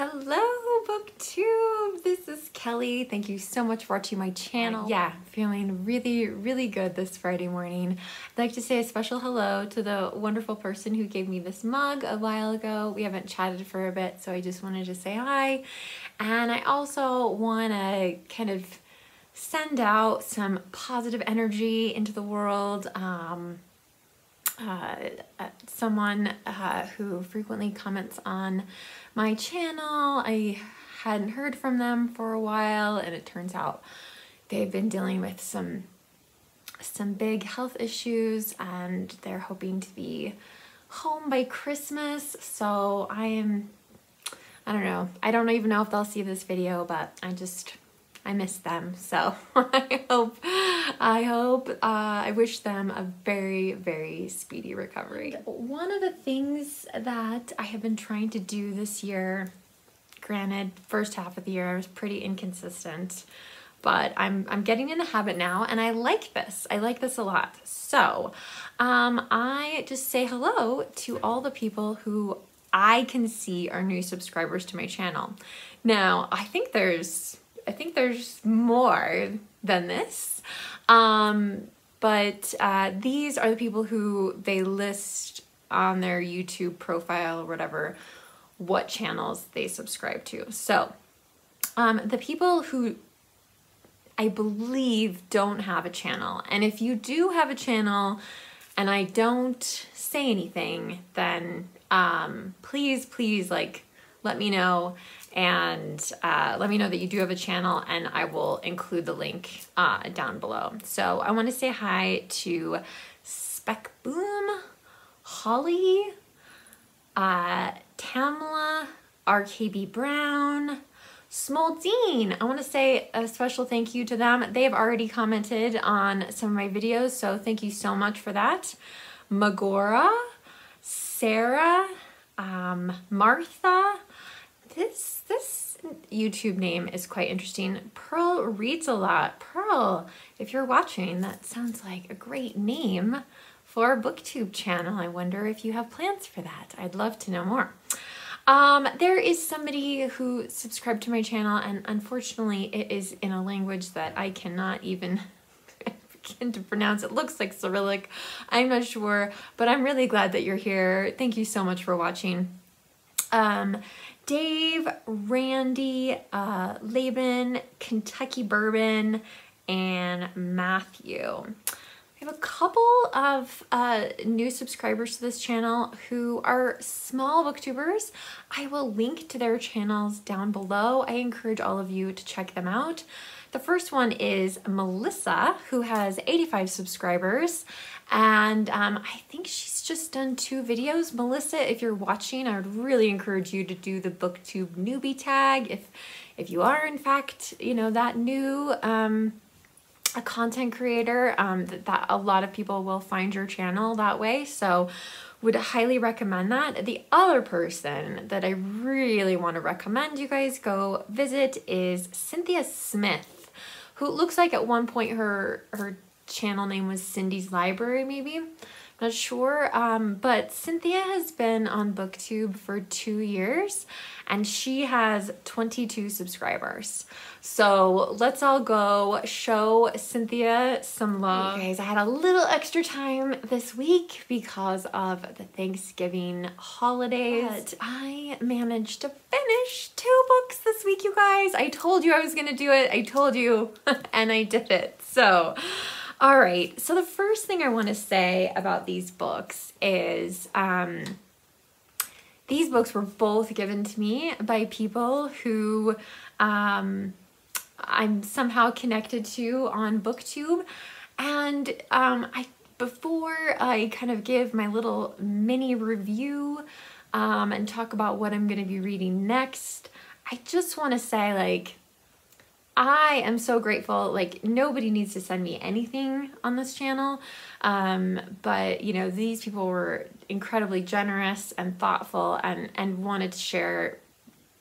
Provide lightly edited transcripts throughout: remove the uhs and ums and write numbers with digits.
Hello, Booktube! This is Kelly. Thank you so much for watching my channel. Yeah, feeling really good this Friday morning. I'd like to say a special hello to the wonderful person who gave me this mug a while ago. We haven't chatted for a bit, so I just wanted to say hi. And I also want to kind of send out some positive energy into the world. Someone who frequently comments on my channel. I hadn't heard from them for a while, and it turns out they've been dealing with some big health issues, and they're hoping to be home by Christmas. So I don't know. I don't even know if they'll see this video, but I miss them. So I wish them a very speedy recovery. One of the things that I have been trying to do this year, granted, first half of the year I was pretty inconsistent, but I'm getting in the habit now, and I like this. I like this a lot. So I just say hello to all the people who I can see are new subscribers to my channel. Now, I think there's more than this, but these are the people who they list on their YouTube profile or whatever, what channels they subscribe to. So the people who I believe don't have a channel, and if you do have a channel and I don't say anything, then please like let me know. And let me know that you do have a channel, and I will include the link down below. So I want to say hi to Spec Boom, Holly, Tamla, RKB Brown, Smoldine. I want to say a special thank you to them. They've already commented on some of my videos, so thank you so much for that. Magora, Sarah, Martha. This YouTube name is quite interesting. Pearl reads a lot. Pearl, if you're watching, that sounds like a great name for a booktube channel. I wonder if you have plans for that. I'd love to know more. There is somebody who subscribed to my channel, and unfortunately it is in a language that I cannot even begin to pronounce. It looks like Cyrillic. I'm not sure, but I'm really glad that you're here. Thank you so much for watching. Dave, Randy, Laban, Kentucky Bourbon, and Matthew. We have a couple of new subscribers to this channel who are small booktubers. I will link to their channels down below. I encourage all of you to check them out. The first one is Melissa, who has 85 subscribers, and I think she's just done 2 videos. Melissa, if you're watching, I would really encourage you to do the booktube newbie tag if you are in fact, you know, that new a content creator. That a lot of people will find your channel that way, so would highly recommend that. The other person that I really want to recommend you guys go visit is Cynthia Smith, who looks like at one point her channel name was Cindy's Library, maybe. Not sure, but Cynthia has been on BookTube for 2 years, and she has 22 subscribers. So let's all go show Cynthia some love. Okay, guys, I had a little extra time this week because of the Thanksgiving holidays, but I managed to finish 2 books this week, you guys. I told you I was gonna do it. I told you, and I did it. So all right, so the first thing I want to say about these books is these books were both given to me by people who I'm somehow connected to on BookTube. And before I kind of give my little mini review and talk about what I'm going to be reading next, I just want to say, like, I am so grateful. Like, nobody needs to send me anything on this channel, but you know, these people were incredibly generous and thoughtful, and wanted to share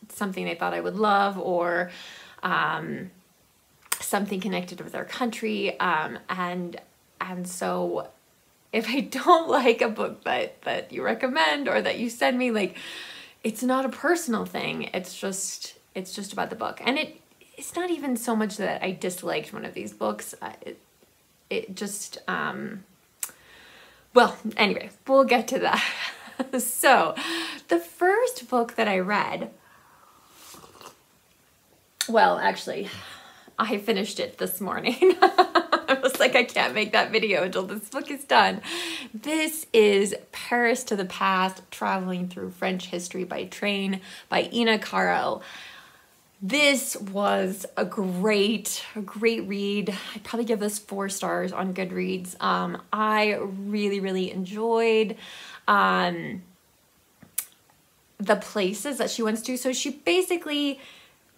something they thought I would love, or something connected with their country, and so if I don't like a book that you recommend or that you send me, like, it's not a personal thing. It's just about the book. And it's not even so much that I disliked one of these books. It just, well, anyway, we'll get to that. So the first book that I read, well, actually, I finished it this morning. I was like, I can't make that video until this book is done. This is Paris to the Past, Traveling Through French History by Train by Ina Caro. This was a great read. I'd probably give this 4 stars on Goodreads. I really enjoyed the places that she went to. So she basically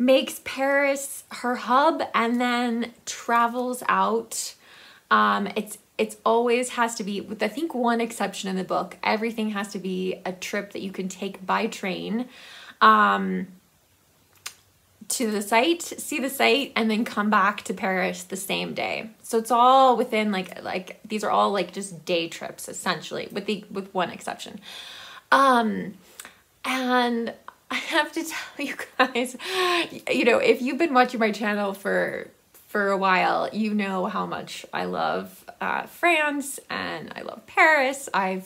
makes Paris her hub and then travels out. It's always has to be, with I think one exception in the book, everything has to be a trip that you can take by train to the site, see the site, and then come back to Paris the same day. So it's all within like these are all like just day trips essentially, with one exception. And I have to tell you guys, you know, if you've been watching my channel for a while, you know how much I love France and I love Paris. I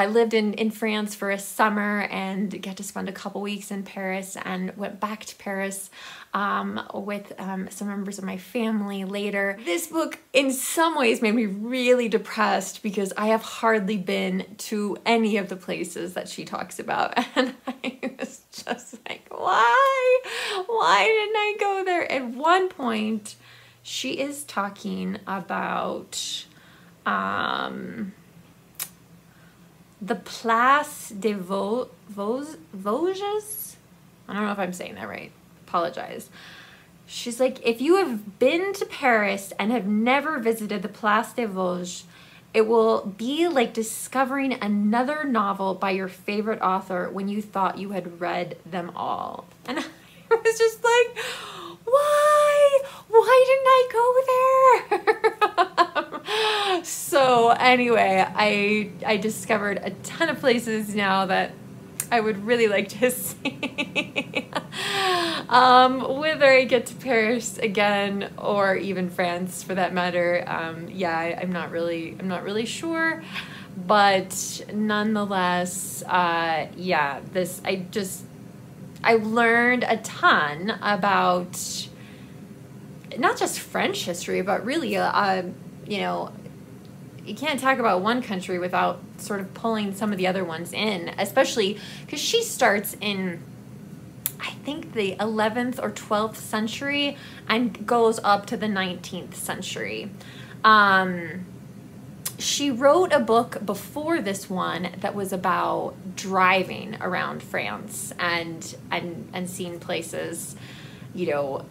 lived in France for a summer and got to spend a couple weeks in Paris and went back to Paris with some members of my family later. This book in some ways made me really depressed because I have hardly been to any of the places that she talks about. And I was just like, why? Why didn't I go there? At one point, she is talking about the Place des Vosges? I don't know if I'm saying that right. Apologize. She's like, if you have been to Paris and have never visited the Place des Vosges, it will be like discovering another novel by your favorite author when you thought you had read them all. And I was just like, why? Why didn't I go there? So anyway, I discovered a ton of places now that I would really like to see. Whether I get to Paris again or even France for that matter, yeah, I'm not really sure, but nonetheless, yeah, I learned a ton about not just French history, but really, you know, you can't talk about one country without sort of pulling some of the other ones in, especially because she starts in, I think, the 11th or 12th century and goes up to the 19th century. She wrote a book before this one that was about driving around France and seeing places, you know,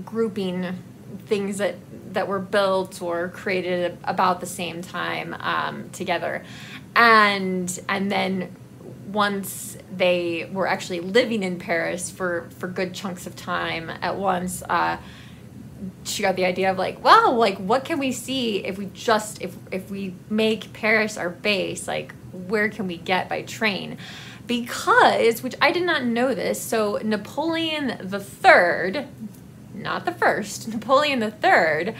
grouping things that were built or created about the same time together, and then once they were actually living in Paris for good chunks of time at once, she got the idea of like, well, like what can we see if we make Paris our base, like where can we get by train? Because, which I did not know this, so Napoleon III, not the first, Napoleon III,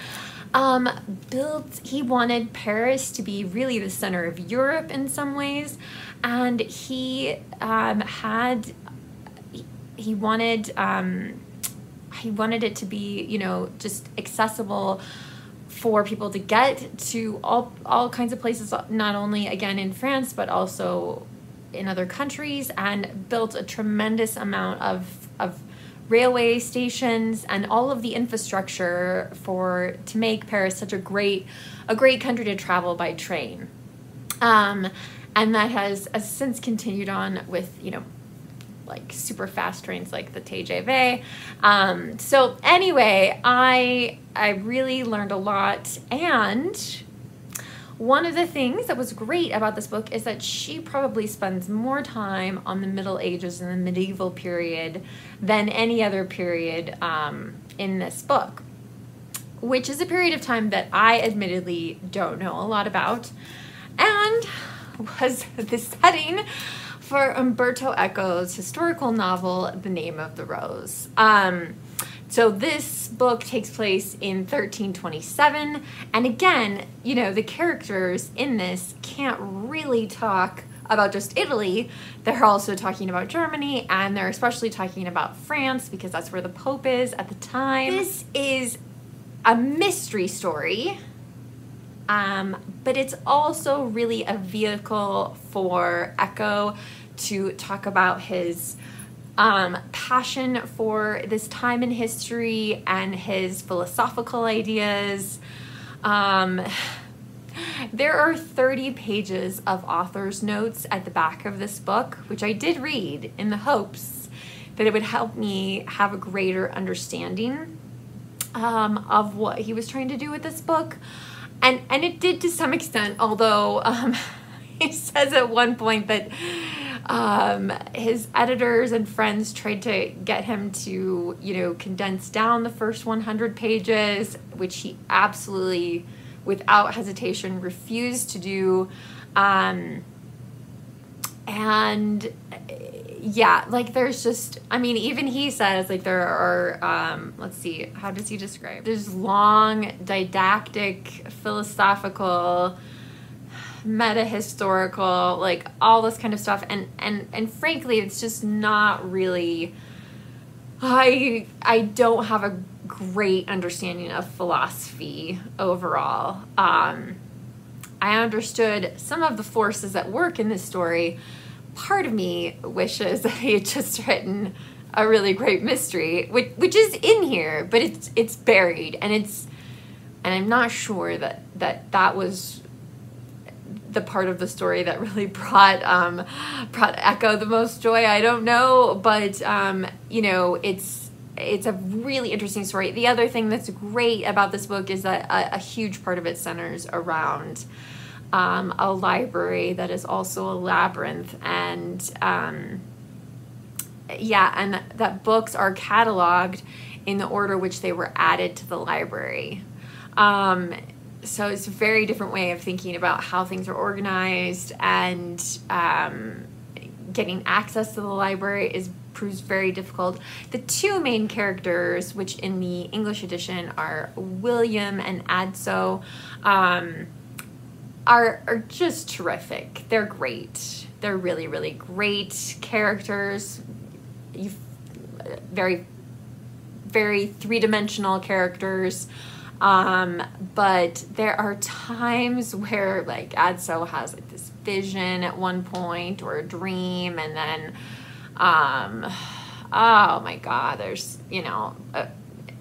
he wanted Paris to be really the center of Europe in some ways, and he wanted it to be, you know, just accessible for people to get to all kinds of places, not only again in France but also in other countries, and built a tremendous amount of railway stations and all of the infrastructure to make Paris such a great country to travel by train. And that has since continued on with, you know, like super fast trains like the TGV. So anyway, I really learned a lot, and one of the things that was great about this book is that she probably spends more time on the Middle Ages and the medieval period than any other period in this book, which is a period of time that I admittedly don't know a lot about, and was the setting for Umberto Eco's historical novel, The Name of the Rose. So this book takes place in 1327, and again, you know, the characters in this can't really talk about just Italy. They're also talking about Germany, and they're especially talking about France because that's where the Pope is at the time. This is a mystery story, but it's also really a vehicle for Eco to talk about his passion for this time in history and his philosophical ideas. There are 30 pages of author's notes at the back of this book, which I did read in the hopes that it would help me have a greater understanding of what he was trying to do with this book. And it did to some extent, although he says at one point that his editors and friends tried to get him to, you know, condense down the first 100 pages, which he absolutely, without hesitation, refused to do. And yeah, like there's just, I mean, even he says like there are, let's see, how does he describe? There's long, didactic, philosophical, meta-historical, like all this kind of stuff, and frankly it's just not really, I don't have a great understanding of philosophy overall. I understood some of the forces at work in this story. Part of me wishes that he had just written a really great mystery, which is in here, but it's buried, and I'm not sure that was the part of the story that really brought Eco the most joy. I don't know, but you know, it's a really interesting story. The other thing that's great about this book is that a huge part of it centers around a library that is also a labyrinth, and yeah, and that books are cataloged in the order which they were added to the library. So it's a very different way of thinking about how things are organized, and getting access to the library proves very difficult. The two main characters, which in the English edition are William and Adso, are just terrific. They're great. They're really, really great characters. Very, very three-dimensional characters. But there are times where like Adso has like this vision at one point, or a dream, and then oh my god, there's, you know,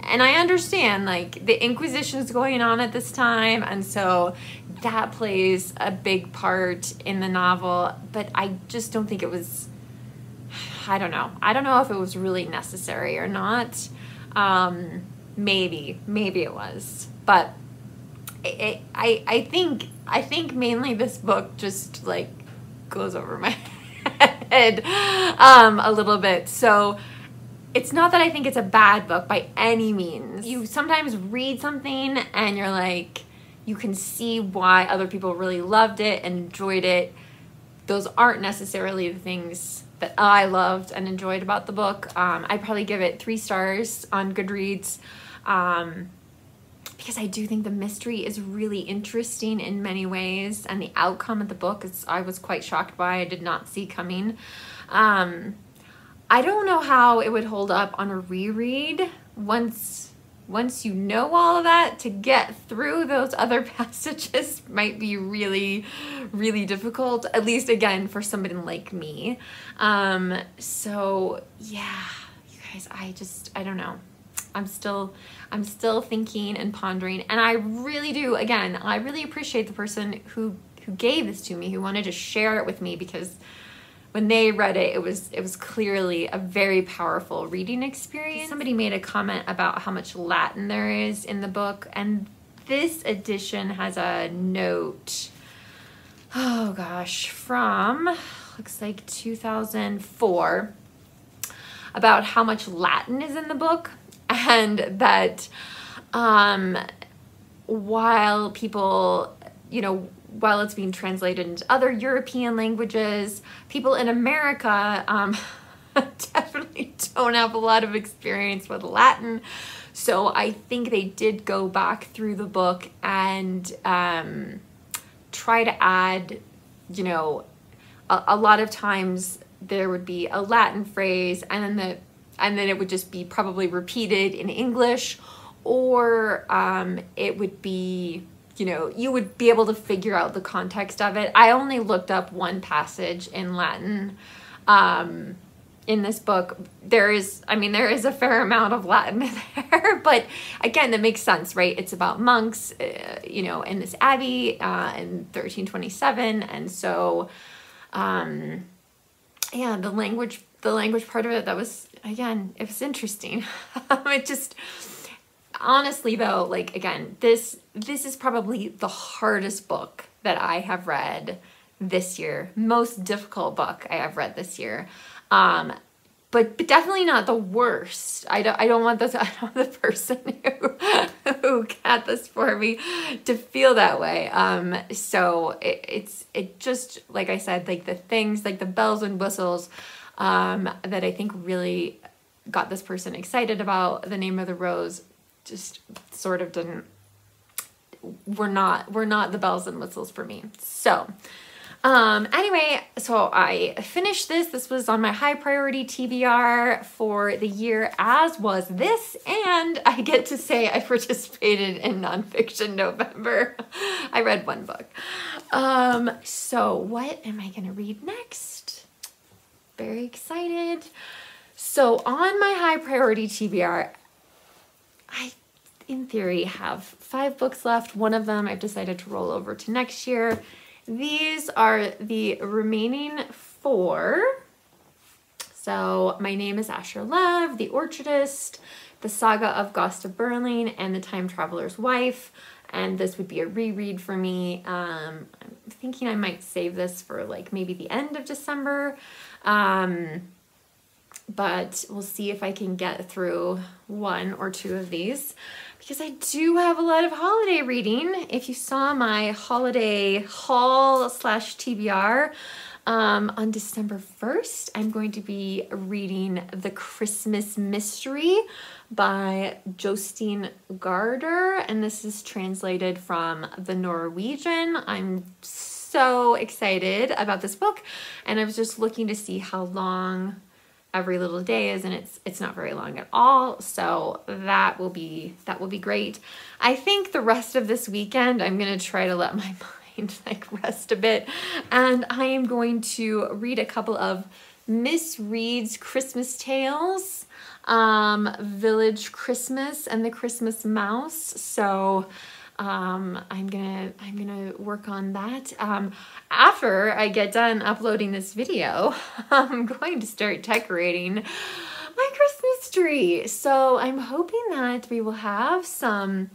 and I understand like the Inquisition is going on at this time, and so that plays a big part in the novel, but I just don't think it was, I don't know if it was really necessary or not. Maybe it was, but I think mainly this book just like goes over my head a little bit. So it's not that I think it's a bad book by any means. You sometimes read something and you're like, you can see why other people really loved it and enjoyed it. Those aren't necessarily the things that I loved and enjoyed about the book. I'd probably give it 3 stars on Goodreads, because I do think the mystery is really interesting in many ways, and the outcome of the book I was quite shocked by. I did not see coming. I don't know how it would hold up on a reread once you know all of that. To get through those other passages might be really, really difficult, at least again for somebody like me. So yeah, you guys, I don't know. I'm still thinking and pondering, and I really do, again, I really appreciate the person who gave this to me, who wanted to share it with me, because when they read it, it was clearly a very powerful reading experience. Somebody made a comment about how much Latin there is in the book, and this edition has a note, oh gosh, from, looks like 2004, about how much Latin is in the book, and that while people, you know, while it's being translated into other European languages. People in America definitely don't have a lot of experience with Latin. So I think they did go back through the book and try to add, you know, a lot of times there would be a Latin phrase and then it would just be probably repeated in English, or it would be, you know, you would be able to figure out the context of it. I only looked up one passage in Latin in this book. There is a fair amount of Latin in there, but again, that makes sense, right? It's about monks, you know, in this abbey in 1327, and so yeah, the language part of it, that was, again, it was interesting. It just, honestly though, like, again, this is probably the hardest book that I have read this year, most difficult book I have read this year. But definitely not the worst. I don't want the person who got this for me to feel that way. So it just, like I said, like the things, like the bells and whistles, that I think really got this person excited about The Name of the Rose, just sort of were not the bells and whistles for me. So anyway, so I finished this. This was on my high priority TBR for the year, as was this, and I get to say I participated in Nonfiction November. I read one book. So what am I gonna read next? Very excited. So on my high priority TBR, I, in theory, have 5 books left. One of them I've decided to roll over to next year. These are the remaining 4. So My Name is Asher Love, The Orchardist, The Saga of Gosta Berling, and The Time Traveler's Wife. And this would be a reread for me. I'm thinking I might save this for like maybe the end of December. But we'll see if I can get through 1 or 2 of these, because I do have a lot of holiday reading. If you saw my holiday haul / TBR, on December 1st, I'm going to be reading The Christmas Mystery by Jostein Gaarder, and this is translated from the Norwegian. I'm so excited about this book, and I was just looking to see how long Every Little Day is, and it's not very long at all, so that will be great. I think the rest of this weekend I'm gonna try to let my mind like rest a bit, and I am going to read a couple of Miss Reed's Christmas tales, Village Christmas and The Christmas Mouse. So I'm gonna work on that. After I get done uploading this video, I'm going to start decorating my Christmas tree. So I'm hoping that we will have some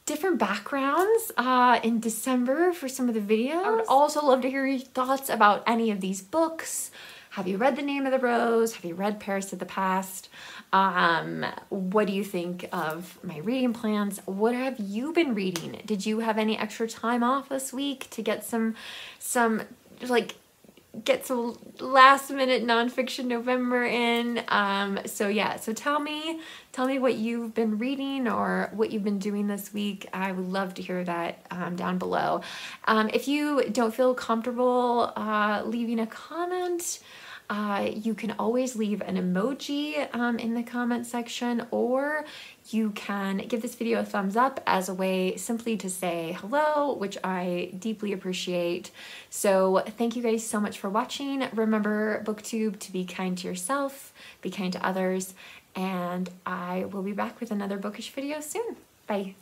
different backgrounds in December for some of the videos. I would also love to hear your thoughts about any of these books. Have you read The Name of the Rose? Have you read Paris of the Past? What do you think of my reading plans? What have you been reading? Did you have any extra time off this week to get some last minute Nonfiction November in? So yeah, so tell me what you've been reading or what you've been doing this week. I would love to hear that down below. If you don't feel comfortable leaving a comment, you can always leave an emoji in the comment section, or you can give this video a thumbs up as a way simply to say hello, which I deeply appreciate. So thank you guys so much for watching. Remember, Booktube, to be kind to yourself, be kind to others, and I will be back with another bookish video soon. Bye.